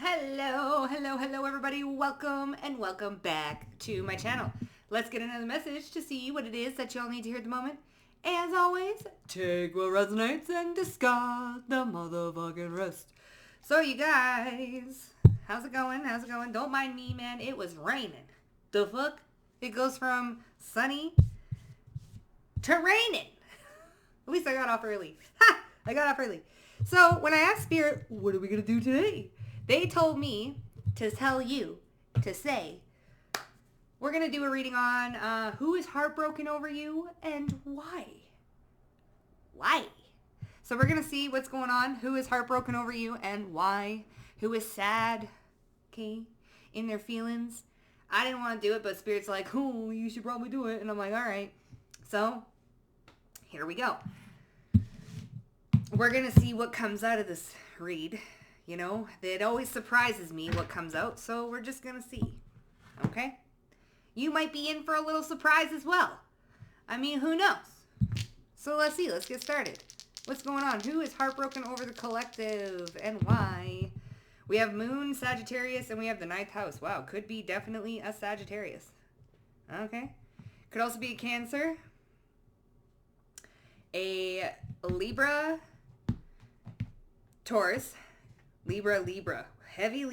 Hello everybody. Welcome and welcome back to my channel. Let's get into the message to see what it is that y'all need to hear at the moment. As always, take what resonates and discard the motherfucking rest. So you guys, how's it going? Don't mind me, man. It was raining. The fuck? It goes from sunny to raining. At least I got off early. Ha! I got off early. So when I asked Spirit, what are we going to do today? They told me to tell you to say, we're going to do a reading on who is heartbroken over you and why. Why? So we're going to see what's going on, who is heartbroken over you and why, who is sad, okay, in their feelings. I didn't want to do it, but Spirit's like, oh, you should probably do it. And I'm like, all right. So here we go. We're going to see what comes out of this read. You know, it always surprises me what comes out, so we're just going to see. Okay? You might be in for a little surprise as well. I mean, who knows? So let's see. Let's get started. What's going on? Who is heartbroken over the collective and why? We have Moon, Sagittarius, and we have the 9th house. Wow, could be definitely a Sagittarius. Okay. Could also be a Cancer, a Libra, Taurus, Libra, heavy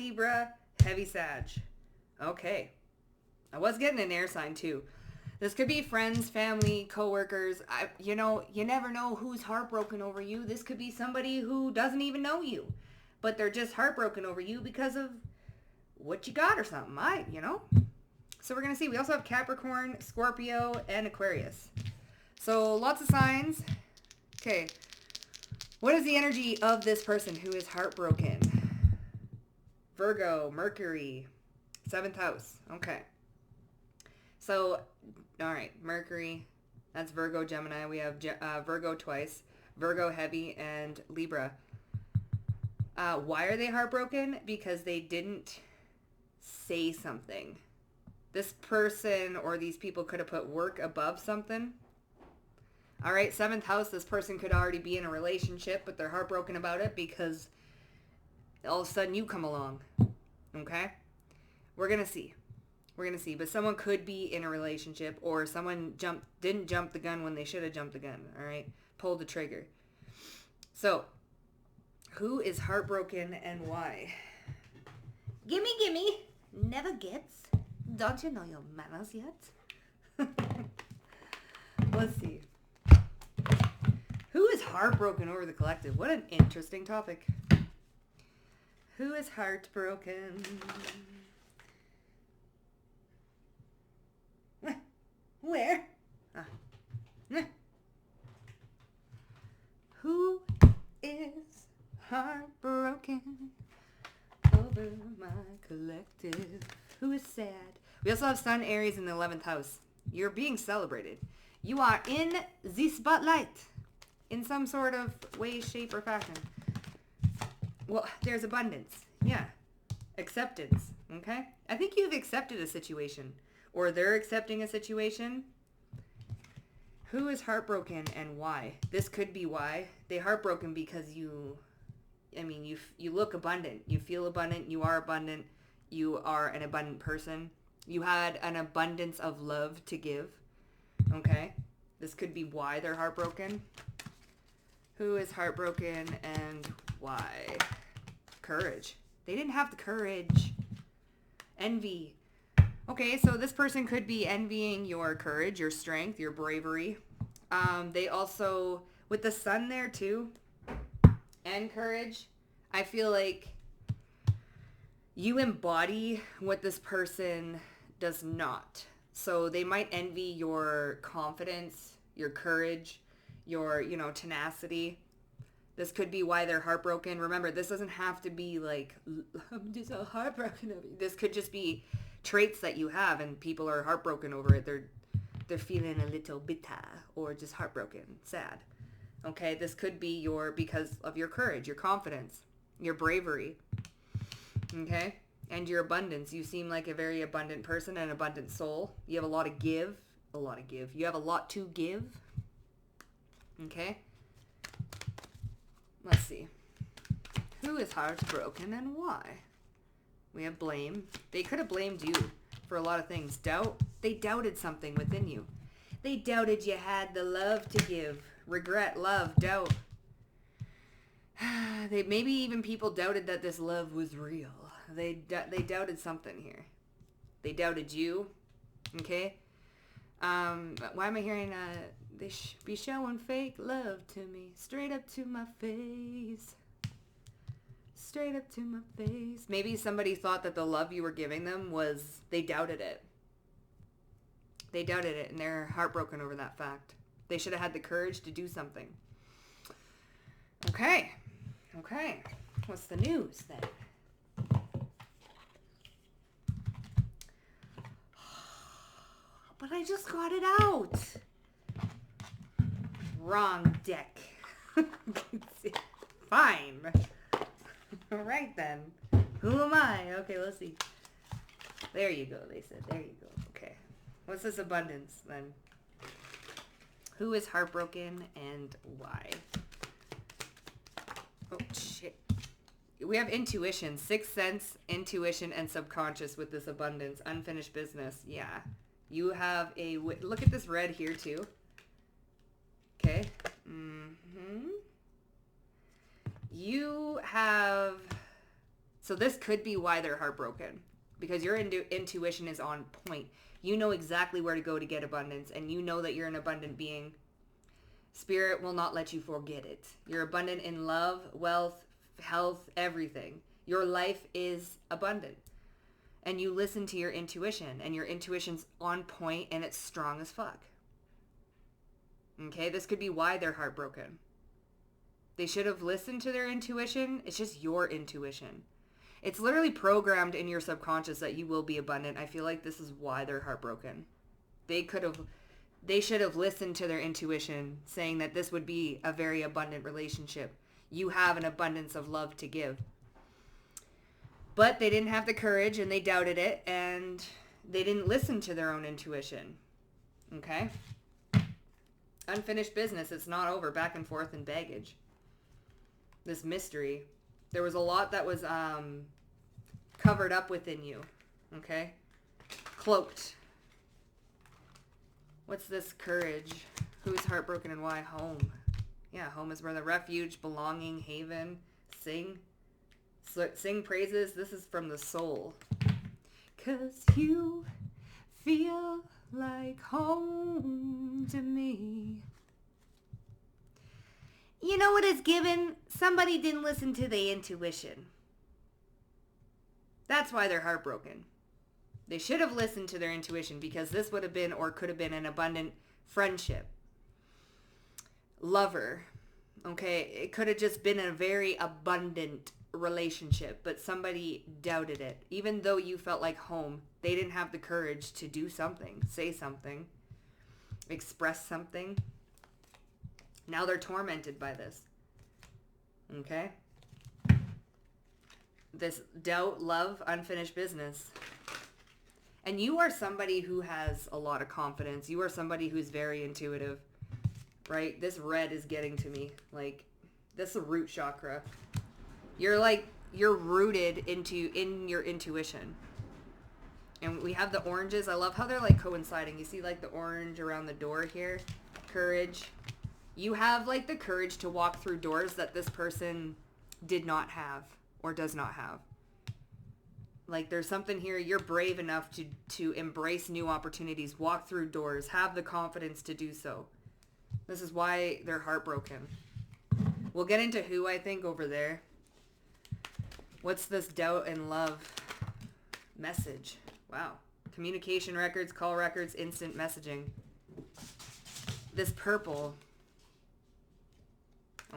Sag. Okay. I was getting an air sign too. This could be friends, family, coworkers. You never know who's heartbroken over you. This could be somebody who doesn't even know you, but they're just heartbroken over you because of what you got or something. So we're going to see. We also have Capricorn, Scorpio, and Aquarius. So lots of signs. Okay. What is the energy of this person who is heartbroken? Virgo, Mercury, 7th house. Okay. So, all right, Mercury, that's Virgo, Gemini. We have Virgo twice, Virgo heavy, and Libra. Why are they heartbroken? Because they didn't say something. This person or these people could have put work above something. All right, 7th house, this person could already be in a relationship, but they're heartbroken about it because all of a sudden you come along. Okay? We're going to see. But someone could be in a relationship or someone didn't jump the gun when they should have jumped the gun. All right? Pulled the trigger. So, who is heartbroken and why? Gimme. Never gets. Don't you know your manners yet? Let's see. Who is heartbroken over the collective? What an interesting topic. Who is heartbroken? Where? Who is heartbroken over my collective? Who is sad? We also have Sun, Aries in the 11th house. You're being celebrated. You are in the spotlight in some sort of way, shape, or fashion. Well, there's abundance. Yeah. Acceptance. Okay? I think you've accepted a situation. Or they're accepting a situation. Who is heartbroken and why? This could be why. They're heartbroken because you look abundant. You feel abundant. You are abundant. You are an abundant person. You had an abundance of love to give. Okay? This could be why they're heartbroken. Who is heartbroken and why? Courage. They didn't have the courage. Envy. Okay, so this person could be envying your courage, your strength, your bravery. They also, with the sun there too, and courage, I feel like you embody what this person does not. So they might envy your confidence, your courage, your, tenacity. This could be why they're heartbroken. Remember, this doesn't have to be like, I'm just so heartbroken over you. This could just be traits that you have and people are heartbroken over it. They're feeling a little bitter or just heartbroken, sad. Okay, this could be because of your courage, your confidence, your bravery. Okay? And your abundance. You seem like a very abundant person, an abundant soul. You have a lot to give. You have a lot to give. Okay? Let's see. Who is heartbroken and why? We have blame. They could have blamed you for a lot of things. Doubt. They doubted something within you. They doubted you had the love to give. Regret, love, doubt. Maybe even people doubted that this love was real. They doubted something here. They doubted you. Okay? Why am I hearing they be showing fake love to me straight up to my face? Straight up to my face. Maybe somebody thought that the love you were giving them was, they doubted it. They doubted it, and they're heartbroken over that fact. They should have had the courage to do something. Okay. What's the news then? But I just got it out. Wrong deck. Fine. All right then. Who am I? Okay, let's see. There you go, they said. There you go. Okay. What's this abundance then? Who is heartbroken and why? Oh, shit. We have intuition, sixth sense, intuition, and subconscious with this abundance. Unfinished business. Yeah. You have a... Look at this red here, too. Okay. You have... So this could be why they're heartbroken. Because your intuition is on point. You know exactly where to go to get abundance. And you know that you're an abundant being. Spirit will not let you forget it. You're abundant in love, wealth, health, everything. Your life is abundant. And you listen to your intuition. And your intuition's on point and it's strong as fuck. Okay, this could be why they're heartbroken. They should have listened to their intuition. It's just your intuition. It's literally programmed in your subconscious that you will be abundant. I feel like this is why they're heartbroken. They should have listened to their intuition, saying that this would be a very abundant relationship. You have an abundance of love to give. But they didn't have the courage and they doubted it and they didn't listen to their own intuition. Okay? Unfinished business. It's not over. Back and forth and baggage. This mystery. There was a lot that was covered up within you. Okay? Cloaked. What's this courage? Who's heartbroken and why? Home. Yeah, home is where the refuge, belonging, haven. Sing. Sing praises. This is from the soul. 'Cause you feel like home to me. You know what is given? Somebody didn't listen to their intuition. That's why they're heartbroken. They should have listened to their intuition because this would have been or could have been an abundant friendship. Lover. Okay, it could have just been a very abundant relationship, but somebody doubted it. Even though you felt like home, they didn't have the courage to do something, say something, express something. Now they're tormented by this. Okay? This doubt, love, unfinished business. And you are somebody who has a lot of confidence. You are somebody who's very intuitive. Right? This red is getting to me. Like, this is a root chakra. You're rooted in your intuition. And we have the oranges. I love how they're like coinciding. You see like the orange around the door here? Courage. You have like the courage to walk through doors that this person did not have or does not have. Like there's something here. You're brave enough to embrace new opportunities, walk through doors, have the confidence to do so. This is why they're heartbroken. We'll get into who I think over there. What's this doubt and love message? Wow. Communication records, call records, instant messaging. This purple.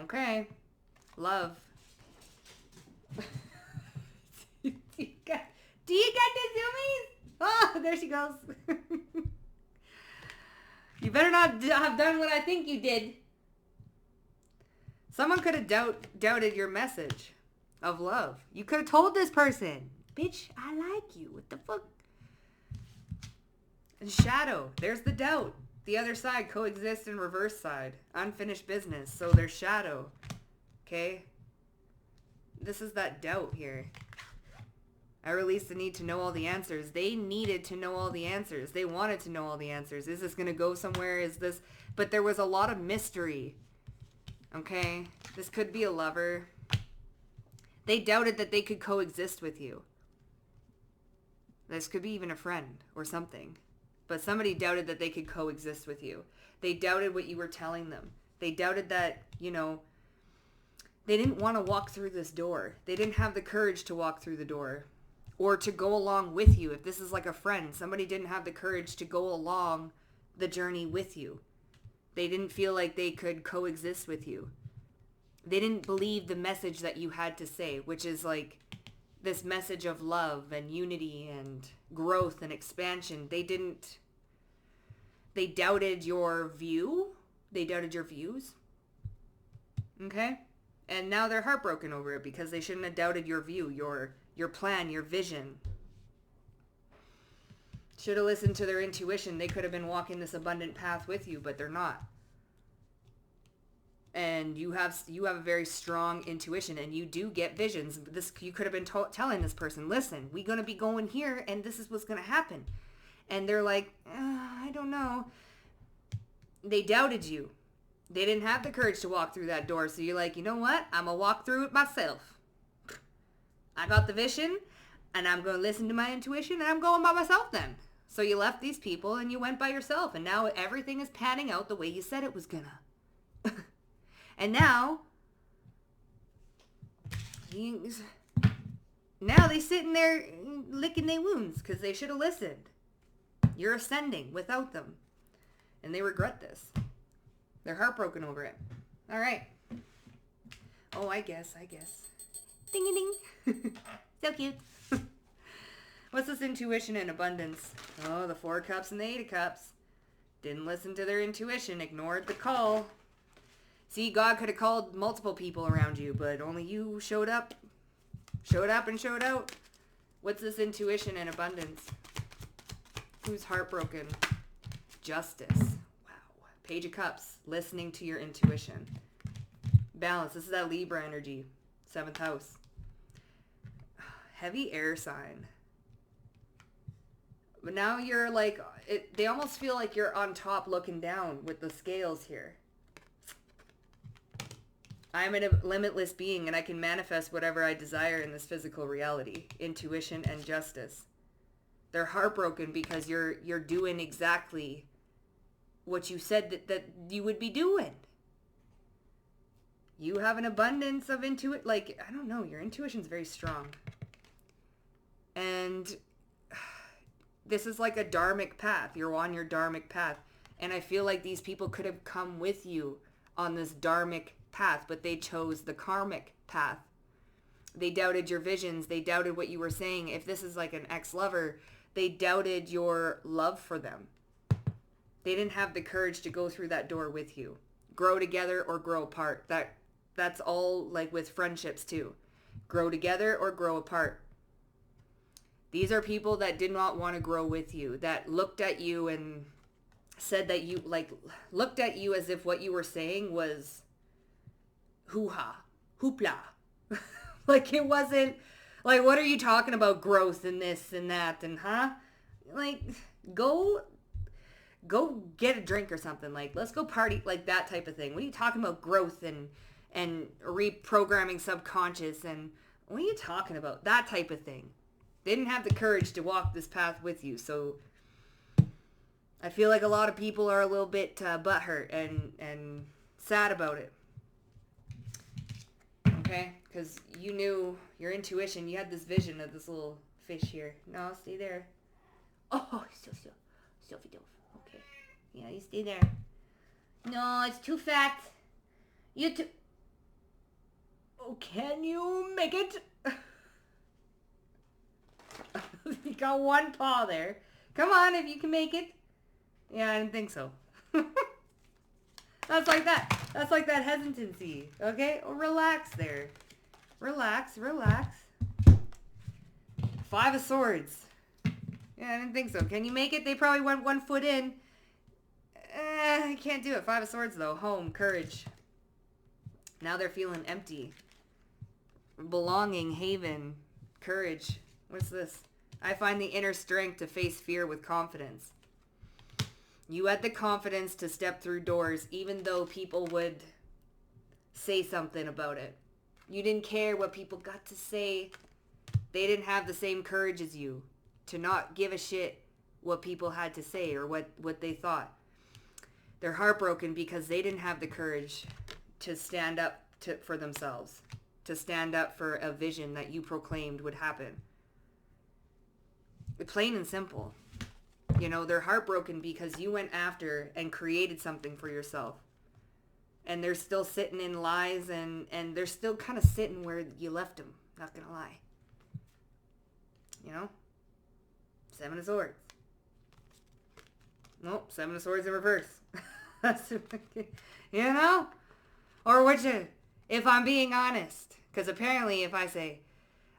Okay. Love. Do you get the zoomies? Oh, there she goes. You better not have done what I think you did. Someone could have doubted your message of love. You could have told this person, bitch, I like you. What the fuck? And shadow. There's the doubt. The other side, coexist and reverse side. Unfinished business. So there's shadow. Okay? This is that doubt here. I release the need to know all the answers. They needed to know all the answers. They wanted to know all the answers. Is this going to go somewhere? Is this... But there was a lot of mystery. Okay? This could be a lover. They doubted that they could coexist with you. This could be even a friend or something. But somebody doubted that they could coexist with you. They doubted what you were telling them. They doubted that, you know, they didn't want to walk through this door. They didn't have the courage to walk through the door or to go along with you. If this is like a friend, somebody didn't have the courage to go along the journey with you. They didn't feel like they could coexist with you. They didn't believe the message that you had to say, which is like this message of love and unity and growth and expansion. They doubted your view. They doubted your views. Okay? And now they're heartbroken over it because they shouldn't have doubted your view, your plan, your vision. Should have listened to their intuition. They could have been walking this abundant path with you, but they're not. And you have a very strong intuition, and you do get visions. This you could have been telling this person, listen, we're going to be going here, and this is what's going to happen. And they're like, I don't know. They doubted you. They didn't have the courage to walk through that door. So you're like, you know what? I'm going to walk through it myself. I got the vision, and I'm going to listen to my intuition, and I'm going by myself then. So you left these people, and you went by yourself. And now everything is panning out the way you said it was going to. And now they sitting there licking their wounds because they should have listened. You're ascending without them. And they regret this. They're heartbroken over it. All right. Oh, I guess. Ding-a-ding. So cute. What's this intuition and abundance? Oh, the 4 of Cups and the 8 of Cups. Didn't listen to their intuition. Ignored the call. See, God could have called multiple people around you, but only you showed up. Showed up and showed out. What's this intuition and abundance? Who's heartbroken? Justice. Wow. Page of Cups. Listening to your intuition. Balance. This is that Libra energy. 7th house. Heavy air sign. But now you're like, they almost feel like you're on top looking down with the scales here. I'm a limitless being and I can manifest whatever I desire in this physical reality. Intuition and justice. They're heartbroken because you're doing exactly what you said that you would be doing. You have an abundance of intuition. Like, I don't know, your intuition's very strong. And this is like a dharmic path. You're on your dharmic path. And I feel like these people could have come with you on this dharmic path, but they chose the karmic path. They doubted your visions. They doubted what you were saying. If this is like an ex-lover, they doubted your love for them. They didn't have the courage to go through that door with you. Grow together or grow apart. That's all like with friendships too. Grow together or grow apart. These are people that did not want to grow with you, that looked at you and said that you, like, looked at you as if what you were saying was hoo-ha, hoopla. Like, it wasn't, like, what are you talking about growth and this and that and huh? Like, go get a drink or something. Like, let's go party, like that type of thing. What are you talking about growth and reprogramming subconscious and what are you talking about? That type of thing. They didn't have the courage to walk this path with you, so I feel like a lot of people are a little bit butthurt and sad about it. Okay? Because you knew your intuition. You had this vision of this little fish here. No, stay there. Oh, so okay. Yeah, you stay there. No, it's too fat. You too... Oh, can you make it? You got one paw there. Come on, if you can make it. Yeah, I didn't think so. That's like that. That's like that hesitancy. Okay? Oh, relax there. Relax. 5 of Swords. Yeah, I didn't think so. Can you make it? They probably went 1 foot in. I can't do it. 5 of Swords, though. Home. Courage. Now they're feeling empty. Belonging. Haven. Courage. What's this? I find the inner strength to face fear with confidence. You had the confidence to step through doors even though people would say something about it. You didn't care what people got to say. They didn't have the same courage as you to not give a shit what people had to say or what they thought. They're heartbroken because they didn't have the courage to stand up for themselves, to stand up for a vision that you proclaimed would happen. Plain and simple. You know, they're heartbroken because you went after and created something for yourself. And they're still sitting in lies and they're still kind of sitting where you left them. Not going to lie. You know? 7 of Swords. Nope, 7 of Swords in reverse. You know? Or which, if I'm being honest. Because apparently if I say,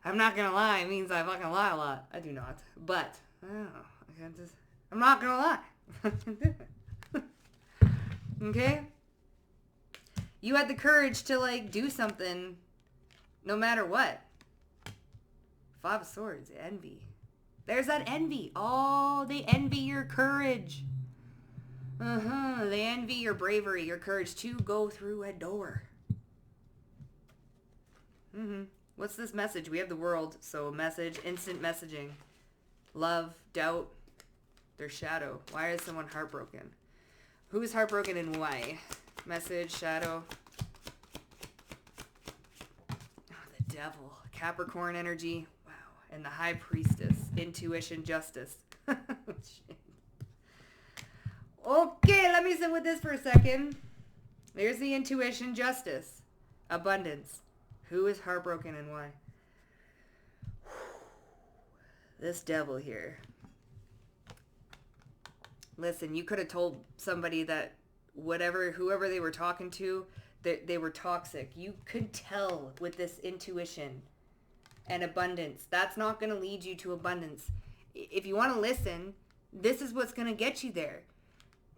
I'm not going to lie, it means I fucking lie a lot. I do not. But, I don't know. I'm not going to lie. Okay? You had the courage to, like, do something no matter what. 5 of Swords, envy. There's that envy. Oh, they envy your courage. They envy your bravery, your courage to go through a door. What's this message? We have the World. So message, instant messaging. Love, doubt, their shadow. Why is someone heartbroken? Who is heartbroken and why? Message, shadow. Oh, the devil. Capricorn energy. Wow. And the High Priestess. Intuition, justice. Shit. Okay, let me sit with this for a second. There's the intuition, justice. Abundance. Who is heartbroken and why? This devil here. Listen, you could have told somebody that whoever they were talking to, they were toxic. You could tell with this intuition and abundance. That's not going to lead you to abundance. If you want to listen, this is what's going to get you there.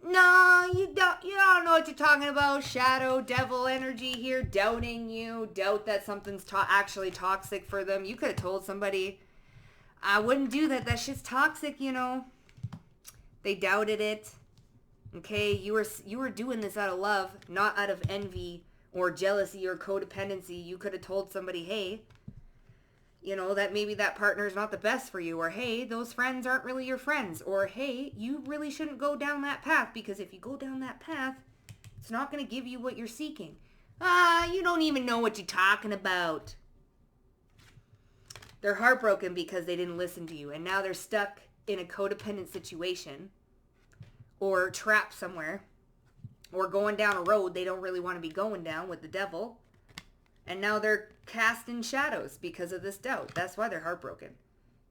No, you don't know what you're talking about. Shadow, devil energy here, doubting you, doubt that something's actually toxic for them. You could have told somebody, I wouldn't do that. That shit's toxic, you know. They doubted it. Okay, you were doing this out of love, not out of envy or jealousy or codependency. You could have told somebody, hey, you know, that maybe that partner is not the best for you, or hey, those friends aren't really your friends, or hey, you really shouldn't go down that path, because if you go down that path, it's not going to give you what you're seeking. You don't even know what you're talking about. They're heartbroken because they didn't listen to you, and now they're stuck in a codependent situation, or trapped somewhere, or going down a road they don't really want to be going down with the devil. And now they're cast in shadows because of this doubt. That's why they're heartbroken.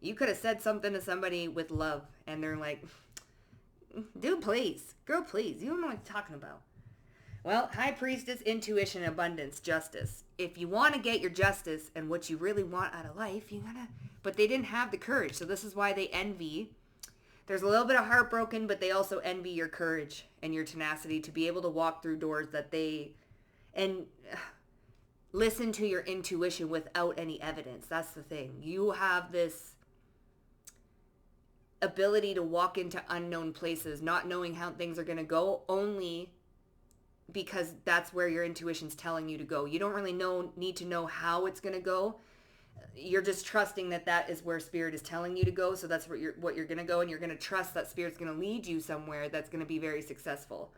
You could have said something to somebody with love, and they're like, dude, please. Girl, please. You don't know what you're talking about. Well, High Priestess, intuition, abundance, justice. If you want to get your justice and what you really want out of life, you gotta... But they didn't have the courage, so this is why they envy. There's a little bit of heartbroken, but they also envy your courage and your tenacity to be able to walk through doors that they... And... listen to your intuition without any evidence. That's the thing. You have this ability to walk into unknown places, not knowing how things are going to go, only because that's where your intuition's telling you to go. You don't really need to know how it's going to go. You're just trusting that is where Spirit is telling you to go. So that's what you're going to go, and you're going to trust that Spirit's going to lead you somewhere that's going to be very successful.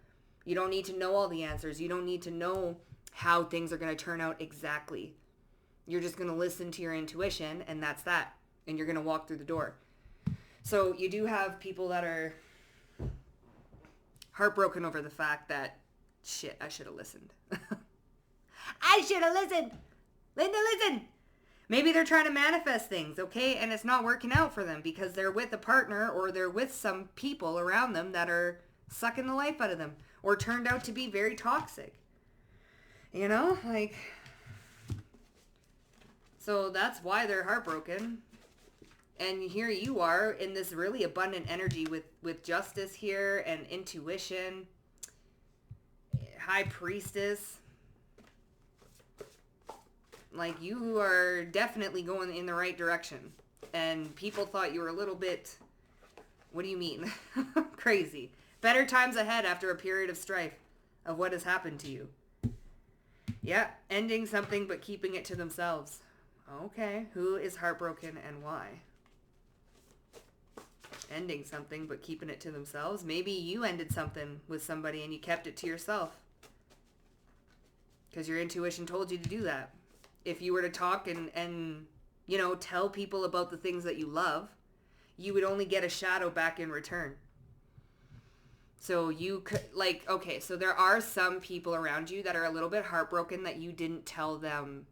You don't need to know all the answers. You don't need to know how things are going to turn out exactly. You're just going to listen to your intuition, and that's that. And you're going to walk through the door. So you do have people that are heartbroken over the fact that, shit, I should have listened. I should have listened. Linda, listen. Maybe they're trying to manifest things, okay? And it's not working out for them because they're with a partner, or they're with some people around them that are sucking the life out of them, or turned out to be very toxic. You know, like, so that's why they're heartbroken. And here you are in this really abundant energy with justice here and intuition. High Priestess. Like, you are definitely going in the right direction. and people thought you were a little bit, what do you mean? Crazy. Better times ahead after a period of strife of what has happened to you. Yeah, ending something but keeping it to themselves. Okay, who is heartbroken and why? Ending something but keeping it to themselves. Maybe you ended something with somebody and you kept it to yourself. Because your intuition told you to do that. If you were to talk and you know, tell people about the things that you love, you would only get a shadow back in return. So you could, like, okay, so there are some people around you that are a little bit heartbroken that you didn't tell them,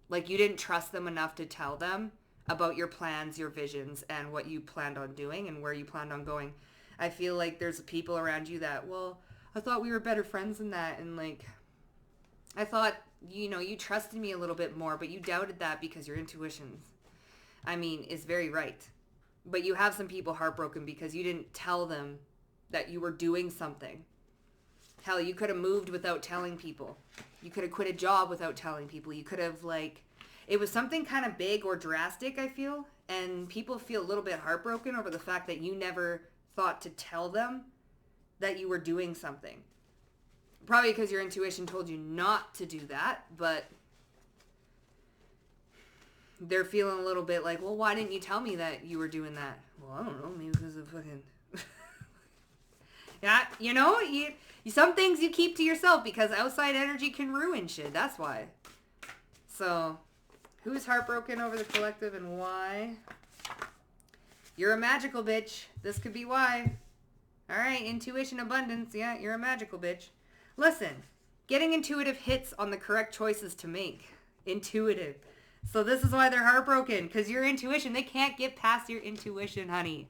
like you didn't trust them enough to tell them about your plans, your visions, and what you planned on doing and where you planned on going. I feel like there's people around you that, well, I thought we were better friends than that, and like, I thought, you know, you trusted me a little bit more, but you doubted that because your intuition, I mean, is very right. But you have some people heartbroken because you didn't tell them that you were doing something. Hell, you could have moved without telling people. You could have quit a job without telling people. You could have, like, it was something kind of big or drastic, I feel. And people feel a little bit heartbroken over the fact that you never thought to tell them that you were doing something. Probably because your intuition told you not to do that, but they're feeling a little bit like, well, why didn't you tell me that you were doing that? Well, I don't know, maybe because of fucking... Yeah, you know, you some things you keep to yourself because outside energy can ruin shit. That's why. So, who's heartbroken over the collective and why? You're a magical bitch. This could be why. All right, intuition abundance. Yeah, you're a magical bitch. Listen, getting intuitive hits on the correct choices to make. Intuitive. So this is why they're heartbroken, because your intuition, they can't get past your intuition, honey.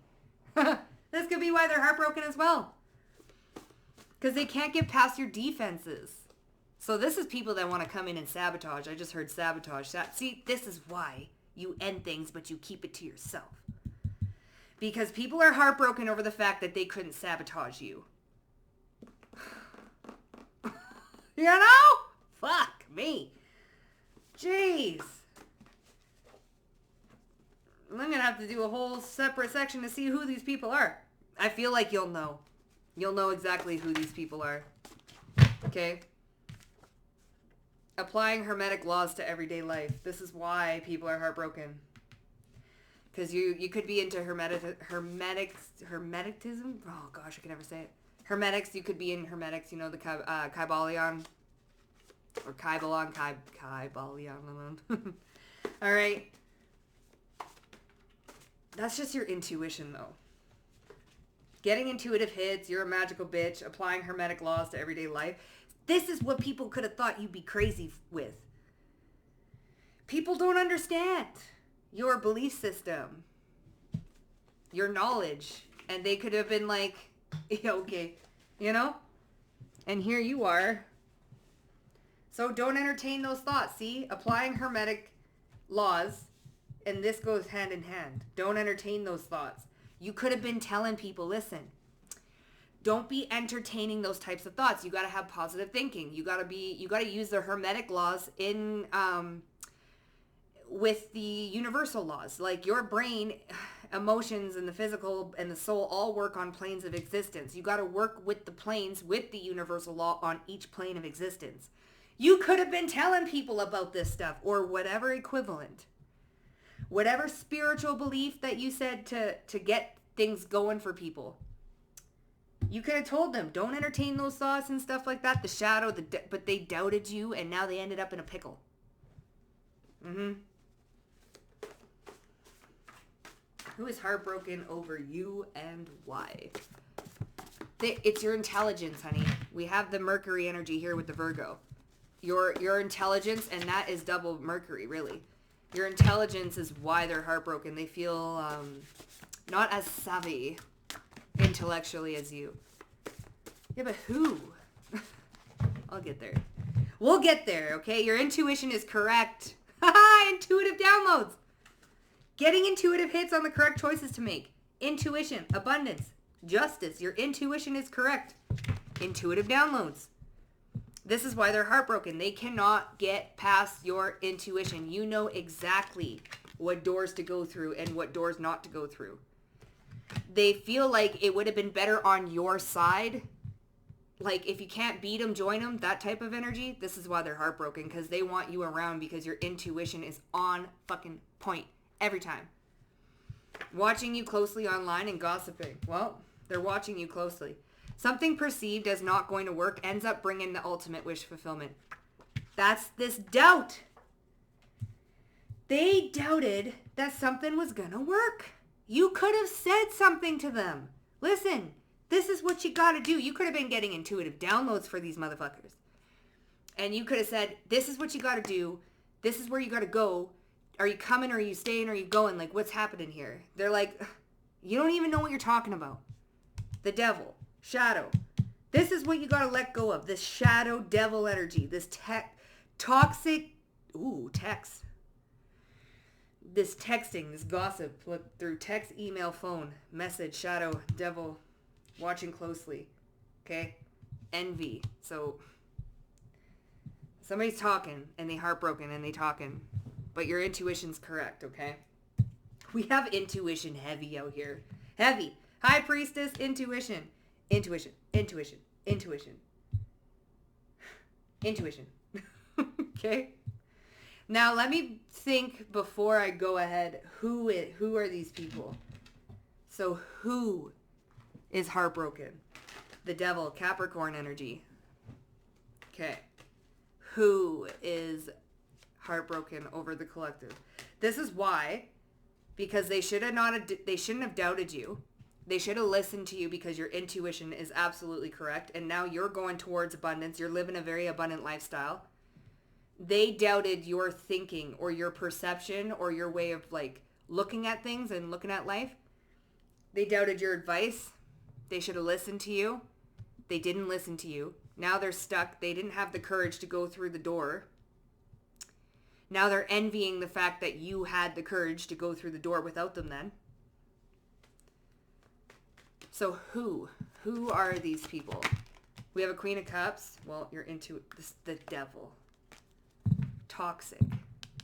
This could be why they're heartbroken as well. Because they can't get past your defenses. So this is people that want to come in and sabotage. I just heard sabotage. See, this is why you end things, but you keep it to yourself. Because people are heartbroken over the fact that they couldn't sabotage you. You know? Fuck me. Jeez. I'm going to have to do a whole separate section to see who these people are. I feel like you'll know. You'll know exactly who these people are. Okay? Applying hermetic laws to everyday life. This is why people are heartbroken. Because you could be into hermeticism. Oh gosh, I can never say it. Hermetics, you could be in hermetics, you know, the Kybalion. Or Kybalion. All right. That's just your intuition, though. Getting intuitive hits, you're a magical bitch, applying hermetic laws to everyday life. This is what people could have thought you'd be crazy with. People don't understand your belief system, your knowledge, and they could have been like, okay, you know? And here you are. So don't entertain those thoughts, see? Applying hermetic laws, and this goes hand in hand. Don't entertain those thoughts. You could have been telling people, listen, don't be entertaining those types of thoughts. You got to have positive thinking. You got to use the hermetic laws in with the universal laws. Like your brain, emotions, and the physical and the soul all work on planes of existence. You got to work with the planes, with the universal law on each plane of existence. You could have been telling people about this stuff or whatever equivalent. Whatever spiritual belief that you said to get things going for people. You could have told them, don't entertain those thoughts and stuff like that. The shadow, but they doubted you and now they ended up in a pickle. Who is heartbroken over you and why? It's your intelligence, honey. We have the Mercury energy here with the Virgo. Your intelligence, and that is double Mercury, really. Your intelligence is why they're heartbroken. They feel not as savvy intellectually as you. Yeah, but who? I'll get there. We'll get there, okay? Your intuition is correct. Intuitive downloads. Getting intuitive hits on the correct choices to make. Intuition, abundance, justice. Your intuition is correct. Intuitive downloads. This is why they're heartbroken. They cannot get past your intuition. You know exactly what doors to go through and what doors not to go through. They feel like it would have been better on your side. Like, if you can't beat them, join them, that type of energy. This is why they're heartbroken, because they want you around because your intuition is on fucking point every time. Watching you closely online and gossiping. Well, they're watching you closely. Something perceived as not going to work ends up bringing the ultimate wish fulfillment. That's this doubt. They doubted that something was going to work. You could have said something to them. Listen, this is what you got to do. You could have been getting intuitive downloads for these motherfuckers. And you could have said, this is what you got to do. This is where you got to go. Are you coming? Or are you staying? Or are you going? Like, what's happening here? They're like, you don't even know what you're talking about. The devil. Shadow. This is what you got to let go of. This shadow devil energy. This toxic, text. This texting, this gossip. Look through text, email, phone, message, shadow, devil. Watching closely. Okay? Envy. So, somebody's talking and they heartbroken and they talking. But your intuition's correct, okay? We have intuition heavy out here. Heavy. High priestess, intuition. Intuition. Intuition. Intuition. Intuition. Okay? Now, let me think before I go ahead. Who are these people? So, who is heartbroken? The devil, Capricorn energy. Okay. Who is heartbroken over the collective? This is why, because they shouldn't have doubted you. They should have listened to you because your intuition is absolutely correct. And now you're going towards abundance. You're living a very abundant lifestyle. They doubted your thinking or your perception or your way of like looking at things and looking at life. They doubted your advice. They should have listened to you. They didn't listen to you. Now they're stuck. They didn't have the courage to go through the door. Now they're envying the fact that you had the courage to go through the door without them then. So who are these people? We have a Queen of Cups. Well, you're into this, the devil. Toxic.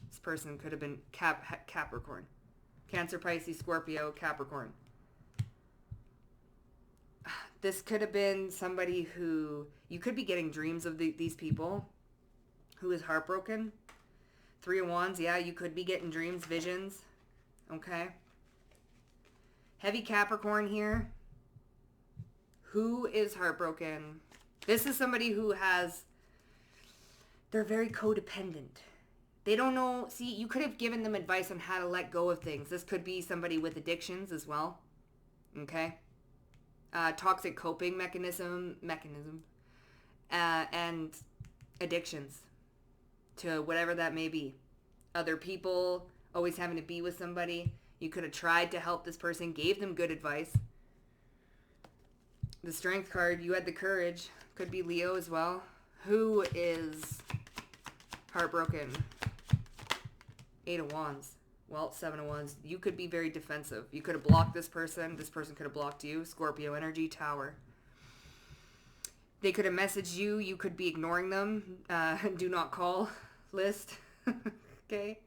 This person could have been Capricorn. Cancer, Pisces, Scorpio, Capricorn. This could have been somebody who... You could be getting dreams of these people who is heartbroken. 3 of Wands. Yeah, you could be getting dreams, visions. Okay. Heavy Capricorn here. Who is heartbroken? This is somebody who has... They're very codependent. They don't know... See, you could have given them advice on how to let go of things. This could be somebody with addictions as well. Okay? Toxic coping mechanism, and addictions to whatever that may be. Other people, always having to be with somebody. You could have tried to help this person, gave them good advice. The Strength card, you had the courage. Could be Leo as well. Who is heartbroken? 8 of Wands. Well, 7 of Wands. You could be very defensive. You could have blocked this person. This person could have blocked you. Scorpio energy, Tower. They could have messaged you. You could be ignoring them. Do not call list. Okay.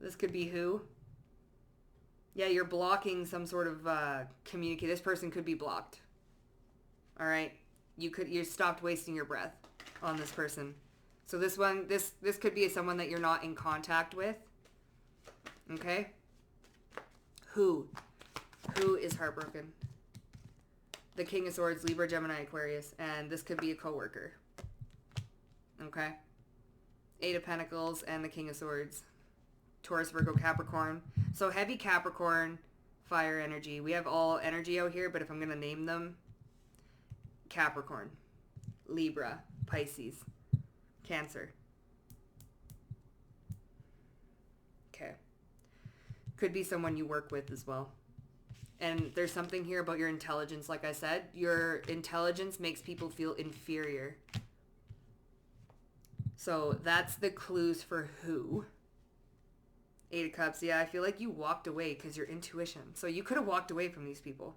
This could be who? Yeah, you're blocking some sort of communicate. This person could be blocked. All right. You stopped wasting your breath on this person. So this could be someone that you're not in contact with. Okay? Who is heartbroken? The King of Swords, Libra, Gemini, Aquarius, and this could be a coworker. Okay? 8 of Pentacles and the King of Swords. Taurus, Virgo, Capricorn. So heavy Capricorn, fire energy. We have all energy out here, but if I'm going to name them, Capricorn, Libra, Pisces, Cancer. Okay. Could be someone you work with as well. And there's something here about your intelligence. Like I said, your intelligence makes people feel inferior. So that's the clues for who. 8 of Cups. Yeah, I feel like you walked away because your intuition. So you could have walked away from these people.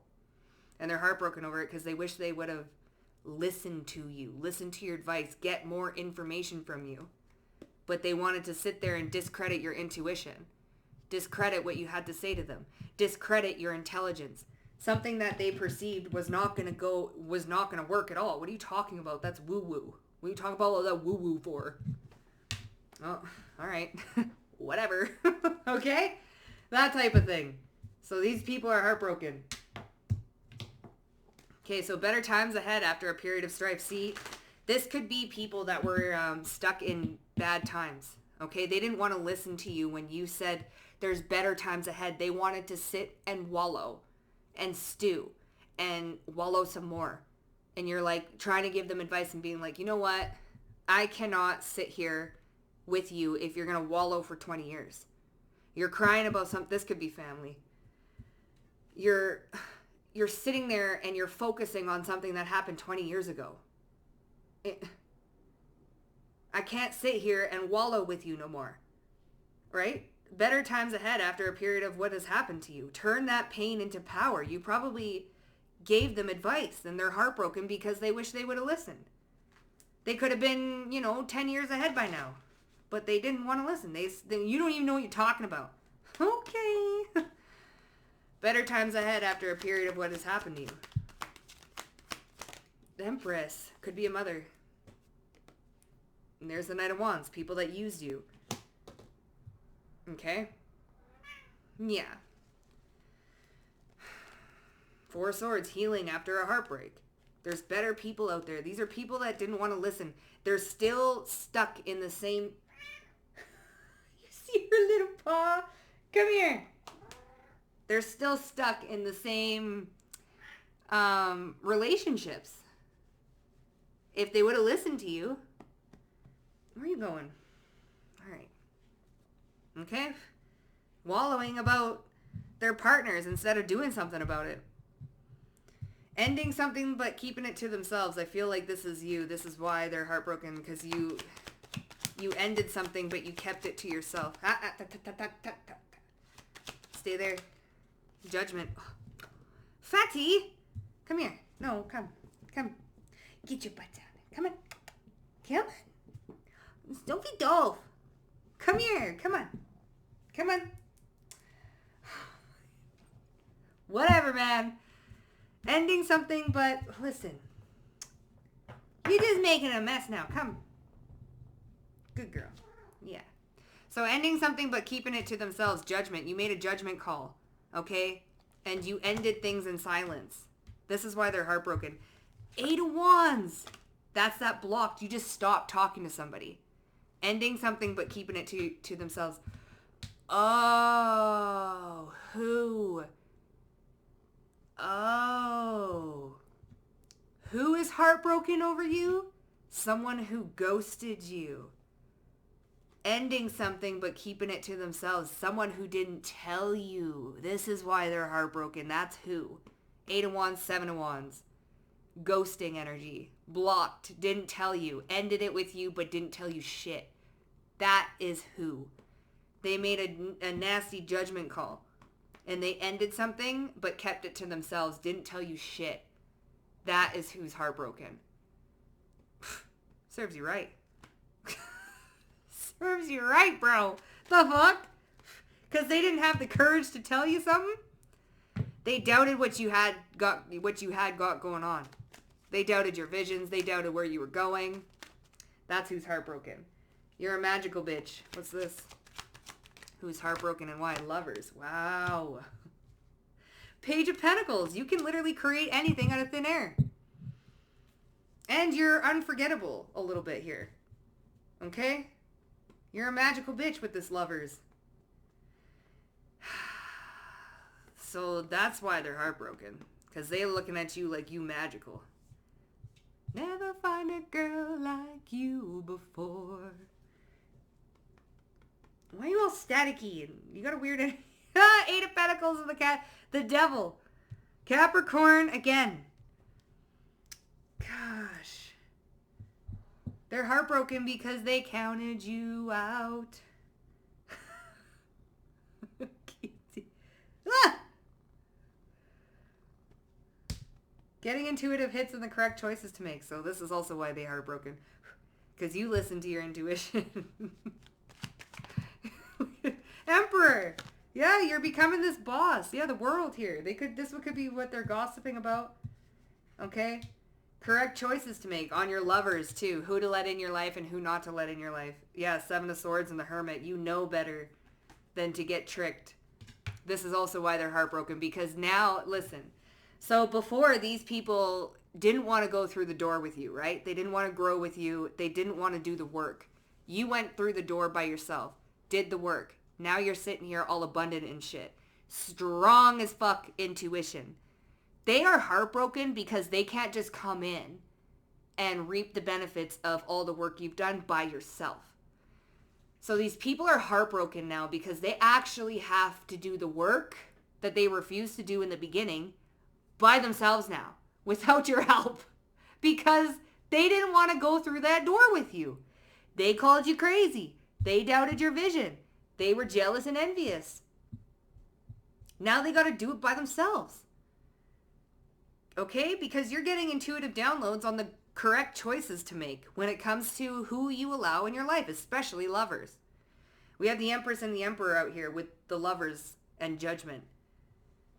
And they're heartbroken over it because they wish they would have listened to you. Listened to your advice. Get more information from you. But they wanted to sit there and discredit your intuition. discredit what you had to say to them, discredit your intelligence. Something that they perceived was not going to work at all. What are you talking about? That's woo-woo. What are you talking about all that woo-woo for? Oh, all right. Whatever. Okay? That type of thing. So these people are heartbroken. Okay, so better times ahead after a period of strife. See, this could be people that were stuck in bad times. Okay, they didn't want to listen to you when you said there's better times ahead. They wanted to sit and wallow and stew and wallow some more. And you're like trying to give them advice and being like, you know what? I cannot sit here with you if you're going to wallow for 20 years. You're crying about something. This could be family. You're sitting there and you're focusing on something that happened 20 years ago. I can't sit here and wallow with you no more. Right? Better times ahead after a period of what has happened to you. Turn that pain into power. You probably gave them advice and they're heartbroken because they wish they would have listened. They could have been, 10 years ahead by now. But they didn't want to listen. You don't even know what you're talking about. Okay. Better times ahead after a period of what has happened to you. The Empress. Could be a mother. And there's the Knight of Wands. People that used you. Okay? Yeah. Four of Swords. Healing after a heartbreak. There's better people out there. These are people that didn't want to listen. They're still stuck in the same... You see her little paw? Come here. They're still stuck in the same relationships. If they would have listened to you. Where are you going? All right. Okay. Wallowing about their partners instead of doing something about it. Ending something but keeping it to themselves. I feel like this is you. This is why they're heartbroken, because you ended something but you kept it to yourself. Stay there. Judgment. Fatty! Come here. No, come. Come. Get your butt down. Come on. Come on. Don't be dull. Come here. Come on. Come on. Whatever, man. Ending something, but listen. You're just making a mess now. Come. Good girl. Yeah. So ending something but keeping it to themselves. Judgment. You made a judgment call. Okay? And you ended things in silence. This is why they're heartbroken. 8 of Wands. That's that blocked. You just stopped talking to somebody. Ending something but keeping it to themselves. Oh. Who? Oh. Who is heartbroken over you? Someone who ghosted you. Ending something but keeping it to themselves. Someone who didn't tell you. This is why they're heartbroken. That's who. 8 of Wands, 7 of Wands. Ghosting energy. Blocked. Didn't tell you. Ended it with you but didn't tell you shit. That is who. They made a nasty judgment call. And they ended something but kept it to themselves. Didn't tell you shit. That is who's heartbroken. Serves you right. Serves you right, bro. The fuck? Because they didn't have the courage to tell you something? They doubted what you had got going on. They doubted your visions. They doubted where you were going. That's who's heartbroken. You're a magical bitch. What's this? Who's heartbroken and why? Lovers. Wow. Page of Pentacles. You can literally create anything out of thin air. And you're unforgettable a little bit here. Okay? You're a magical bitch with this Lovers. So that's why they're heartbroken. Because they're looking at you like you magical. Never find a girl like you before. Why are you all staticky? You got a weird... 8 of Pentacles and the Devil. Capricorn again. Gosh. They're heartbroken because they counted you out. Ah! Getting intuitive hits and the correct choices to make. So this is also why they're heartbroken. Because you listen to your intuition. Emperor. Yeah, you're becoming this boss. Yeah, the world here. This could be what they're gossiping about. Okay? Correct choices to make on your lovers too. Who to let in your life and who not to let in your life. Yeah, Seven of Swords and the Hermit. You know better than to get tricked. This is also why they're heartbroken, because now, listen. So before, these people didn't want to go through the door with you, right? They didn't want to grow with you. They didn't want to do the work. You went through the door by yourself, did the work. Now you're sitting here all abundant and shit. Strong as fuck intuition. They are heartbroken because they can't just come in and reap the benefits of all the work you've done by yourself. So these people are heartbroken now because they actually have to do the work that they refused to do in the beginning by themselves now, without your help, because they didn't want to go through that door with you. They called you crazy. They doubted your vision. They were jealous and envious. Now they got to do it by themselves. Okay? Because you're getting intuitive downloads on the correct choices to make when it comes to who you allow in your life, especially lovers. We have the Empress and the Emperor out here with the lovers and judgment.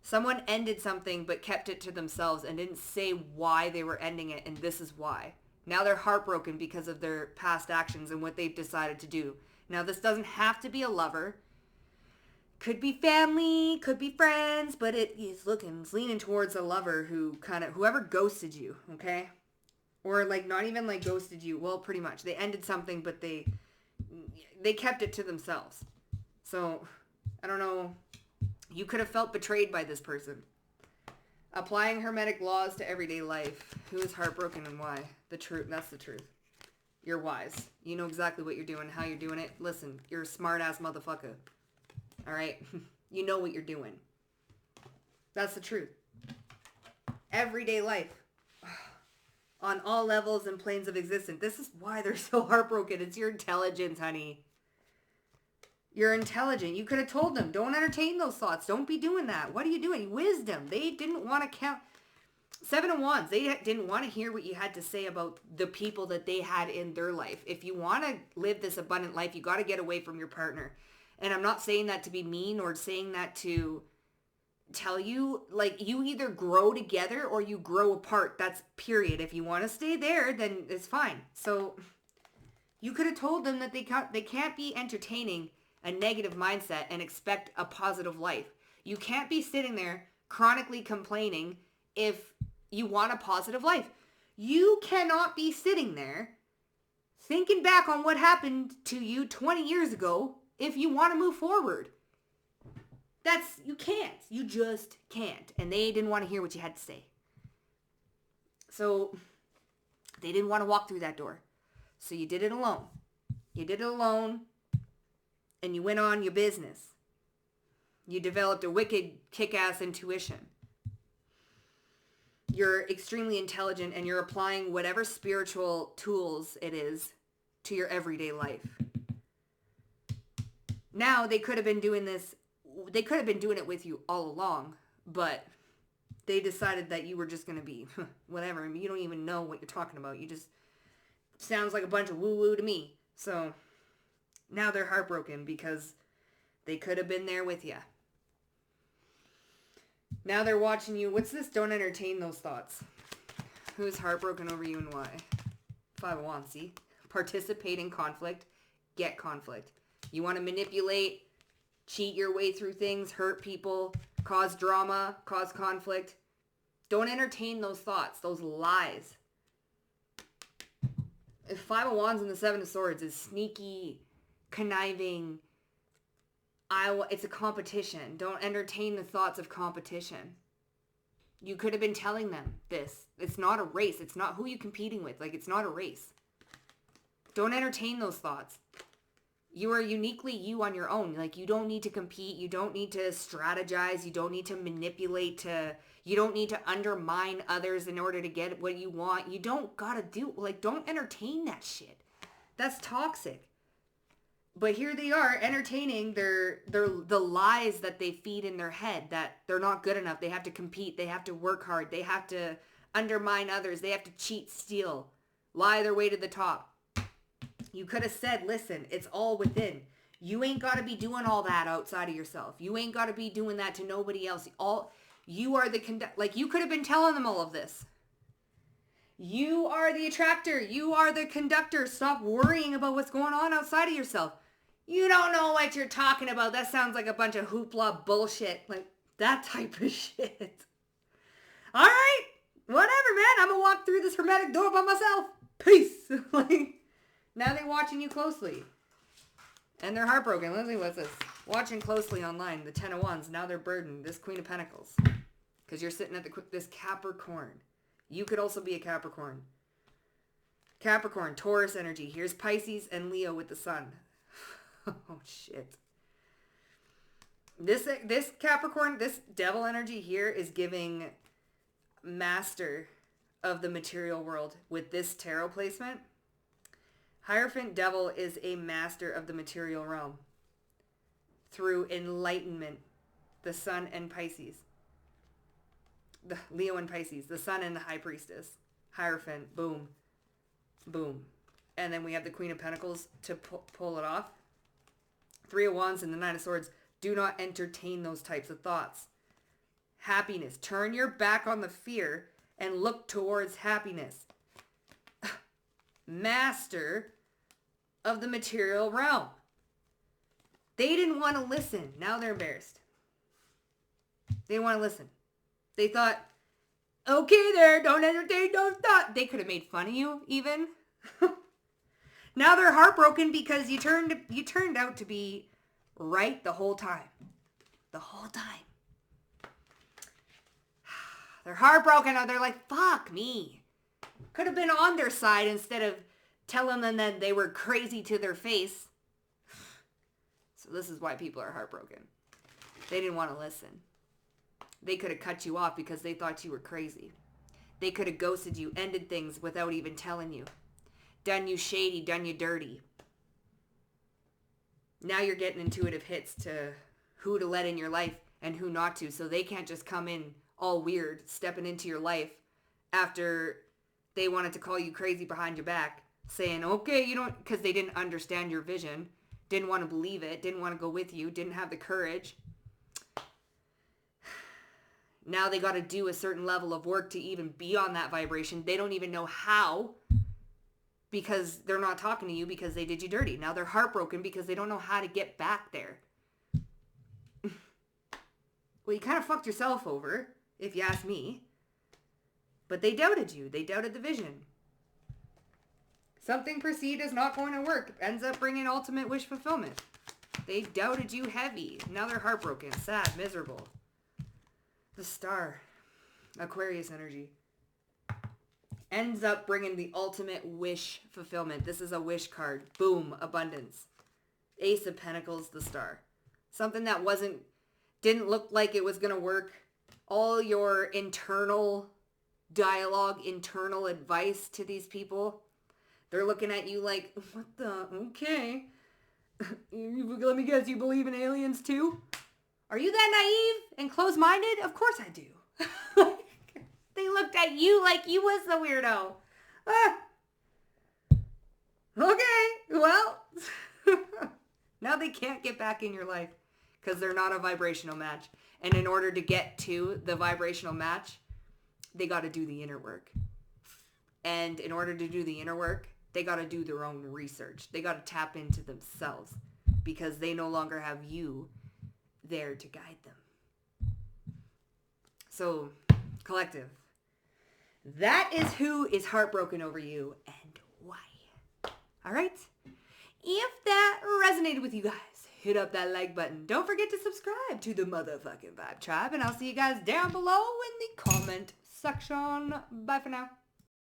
Someone ended something but kept it to themselves and didn't say why they were ending it, and this is why. Now they're heartbroken because of their past actions and what they've decided to do. Now this doesn't have to be a lover. Could be family, could be friends, but it's leaning towards a lover who whoever ghosted you, okay? Or like not even like ghosted you. Well, pretty much. They ended something, but they kept it to themselves. So, I don't know. You could have felt betrayed by this person. Applying hermetic laws to everyday life. Who is heartbroken and why? The truth. That's the truth. You're wise. You know exactly what you're doing, how you're doing it. Listen, you're a smart-ass motherfucker. All right? You know what you're doing. That's the truth. Everyday life. On all levels and planes of existence. This is why they're so heartbroken. It's your intelligence, honey. You're intelligent. You could have told them, don't entertain those thoughts. Don't be doing that. What are you doing? Wisdom. They didn't want to count. Seven of Wands. They didn't want to hear what you had to say about the people that they had in their life. If you want to live this abundant life, you got to get away from your partner. And I'm not saying that to be mean or saying that to tell you, like, you either grow together or you grow apart. That's period. If you want to stay there, then it's fine. So you could have told them that they can't be entertaining a negative mindset and expect a positive life. You can't be sitting there chronically complaining if you want a positive life. You cannot be sitting there thinking back on what happened to you 20 years ago if you want to move forward. You can't. You just can't. And they didn't want to hear what you had to say. So they didn't want to walk through that door. So you did it alone. You did it alone. And you went on your business. You developed a wicked kick-ass intuition. You're extremely intelligent and you're applying whatever spiritual tools it is to your everyday life. Now, they could have been doing this. They could have been doing it with you all along, but they decided that you were just going to be whatever. I mean, you don't even know what you're talking about. You just sounds like a bunch of woo-woo to me. So now they're heartbroken because they could have been there with you. Now they're watching you. What's this? Don't entertain those thoughts. Who's heartbroken over you and why? 5 of Wands, see? Participate in conflict. Get conflict. You want to manipulate, cheat your way through things, hurt people, cause drama, cause conflict. Don't entertain those thoughts, those lies. 5 of Wands and the 7 of Swords is sneaky, conniving. It's a competition. Don't entertain the thoughts of competition. You could have been telling them this. It's not a race. It's not who you're competing with. Like, it's not a race. Don't entertain those thoughts. You are uniquely you on your own. Like, you don't need to compete. You don't need to strategize. You don't need to manipulate. You don't need to undermine others in order to get what you want. You don't gotta do, like, don't entertain that shit. That's toxic. But here they are entertaining the lies that they feed in their head, that they're not good enough. They have to compete. They have to work hard. They have to undermine others. They have to cheat, steal, lie their way to the top. You could have said, listen, it's all within. You ain't got to be doing all that outside of yourself. You ain't got to be doing that to nobody else. You are the like you could have been telling them all of this. You are the attractor. You are the conductor. Stop worrying about what's going on outside of yourself. You don't know what you're talking about. That sounds like a bunch of hoopla bullshit. Like that type of shit. All right. Whatever, man. I'm going to walk through this hermetic door by myself. Peace. Like, now they're watching you closely. And they're heartbroken. Lindsay, what's this? Watching closely online. The 10 of Wands. Now they're burdened. This Queen of Pentacles. Because you're sitting at this Capricorn. You could also be a Capricorn. Capricorn, Taurus energy. Here's Pisces and Leo with the sun. Oh, shit. This Capricorn, this devil energy here is giving master of the material world with this tarot placement. Hierophant devil is a master of the material realm through enlightenment. The sun and Pisces. The Leo and Pisces. The sun and the high priestess. Hierophant. Boom. Boom. And then we have the Queen of Pentacles to pull it off. 3 of Wands and the 9 of Swords. Do not entertain those types of thoughts. Happiness. Turn your back on the fear and look towards happiness. Master of the material realm. They didn't want to listen. Now they're embarrassed. They didn't want to listen. They thought, okay there, don't entertain those thoughts. They could have made fun of you even. Now they're heartbroken because you turned out to be right the whole time. The whole time. They're heartbroken. They're like, fuck me. Could have been on their side instead of telling them that they were crazy to their face. So this is why people are heartbroken. They didn't want to listen. They could have cut you off because they thought you were crazy. They could have ghosted you, ended things without even telling you. Done you shady, done you dirty. Now you're getting intuitive hits to who to let in your life and who not to. So they can't just come in all weird, stepping into your life after they wanted to call you crazy behind your back, saying, okay, you don't, because they didn't understand your vision, didn't want to believe it, didn't want to go with you, didn't have the courage. Now they got to do a certain level of work to even be on that vibration. They don't even know how because they're not talking to you because they did you dirty. Now they're heartbroken because they don't know how to get back there. Well, you kind of fucked yourself over, if you ask me. But they doubted you. They doubted the vision. Something perceived as not going to work ends up bringing ultimate wish fulfillment. They doubted you heavy. Now they're heartbroken, sad, miserable. The star, Aquarius energy, ends up bringing the ultimate wish fulfillment. This is a wish card. Boom, abundance. Ace of Pentacles, the star. Something that didn't look like it was going to work. All your internal dialogue, internal advice to these people, they're looking at you like, what the, okay. Let me guess, you believe in aliens too? Are you that naive and closed-minded? Of course I do. They looked at you like you was the weirdo. Okay, well. Now they can't get back in your life because they're not a vibrational match. And in order to get to the vibrational match, they got to do the inner work. And in order to do the inner work, they got to do their own research. They got to tap into themselves because they no longer have you there to guide them. So, collective. That is who is heartbroken over you and why. All right? If that resonated with you guys, hit up that like button. Don't forget to subscribe to the motherfucking Vibe Tribe, and I'll see you guys down below in the comment section. Bye for now.